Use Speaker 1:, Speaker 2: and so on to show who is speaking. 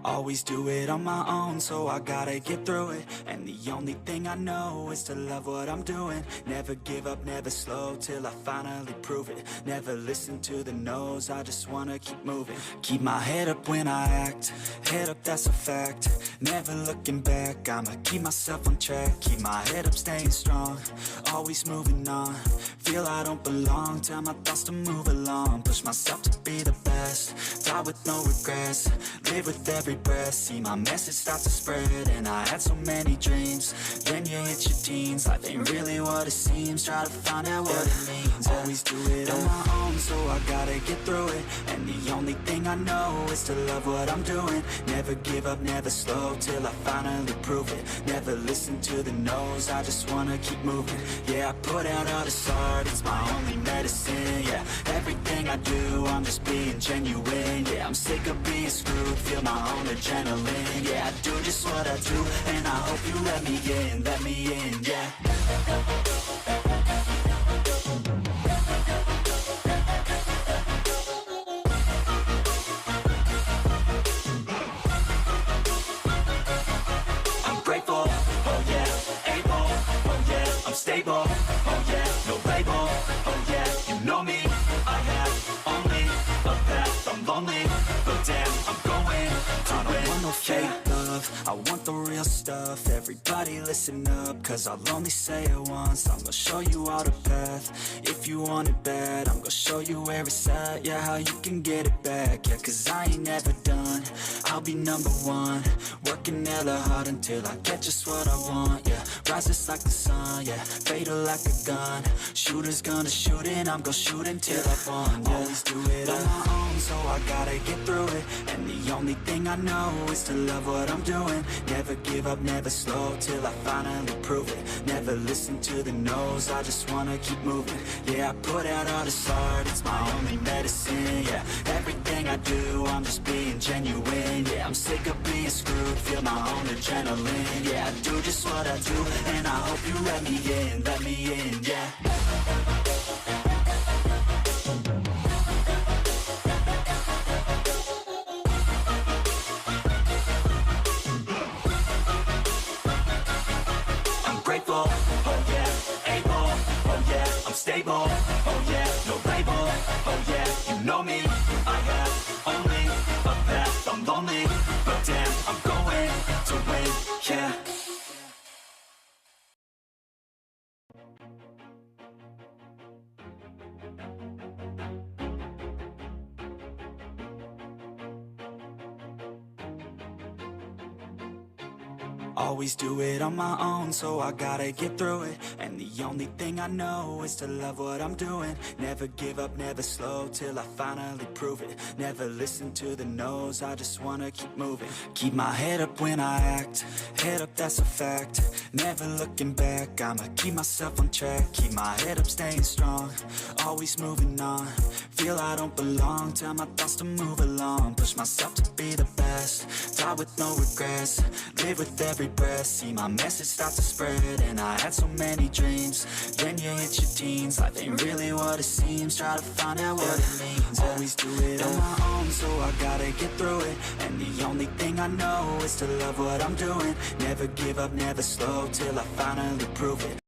Speaker 1: Always do it on my own, so I gotta get through it. And the only thing I know is to love what I'm doing. Never give up, never slow, till I finally prove it. Never listen to the no's, I just wanna keep moving. Keep my head up when I act, head up, that's a fact. Never looking back, I'ma keep myself on track. Keep my head up, staying strong, always moving on. Feel I don't belong, tell my thoughts to move along. Push myself to be the best, die with no regrets. Live with every breath, see my message start to spread. And I had so many dreams, then you hit your teens. Life ain't really what it seems, try to find out what it means. Always do it on my own, so I gotta get through it. And the only thing I know is to love what I'm doing. Never give up, never slow, till I finally prove it. Never listen to the no's, I just wanna keep moving. Yeah, I put out all this art, it's my only medicine. Yeah, everything I do, I'm just being genuine. Yeah, I'm sick of being screwed, feel my own adrenaline. Yeah, I do just what I do, and I hope you let me in, yeah. Stable, oh yeah, no label, oh yeah, you know me. I have only a path, I'm lonely, but damn, I'm going to win. I don't want no fake love, I want the real stuff. Everybody listen up, cause I'll only say it once. I'm gonna show you all the path, if you want it bad. I'm gonna show you where it's at, yeah, how you can get it back. Yeah, cause I ain't never done, I'll be number one. Working hella hard until I get just what I want, yeah. Rises like the sun, yeah, fatal like a gun. Shooter's gonna shoot and I'm gonna shoot until I've won, yeah. Always do it on my own, so I gotta get through it. And the only thing I know is to love what I'm doing. Never give up, never slow, till I finally prove it. Never listen to the no's, I just wanna keep moving. Yeah, I put out all this art, it's my only medicine. Yeah, everything I do, I'm just being genuine. Yeah, I'm sick of being screwed, feel my own adrenaline. Yeah, I do just what I do, and I hope you let me in, yeah. Oh yeah, able, oh yeah, I'm stable, oh yeah, no label, oh yeah, you know me. I have only a path, I'm lonely, but damn, I'm going to win, yeah. Always do it on my own, so I gotta get through it. And the only thing I know is to love what I'm doing. Never give up, never slow, till I finally prove it. Never listen to the no's, I just wanna keep moving. Keep my head up when I act, head up, that's a fact. Never looking back, I'ma keep myself on track. Keep my head up, staying strong, always moving on. Feel I don't belong, tell my thoughts to move along. Push myself to be the best, die with no regrets. Live with every breath, see my message start to spread. And I had so many dreams, then you hit your teens. Life ain't really what it seems, try to find out what it means. Always do it on my own, so I gotta get through it. And the only thing I know is to love what I'm doing. Never give up, never slow, till I finally prove it.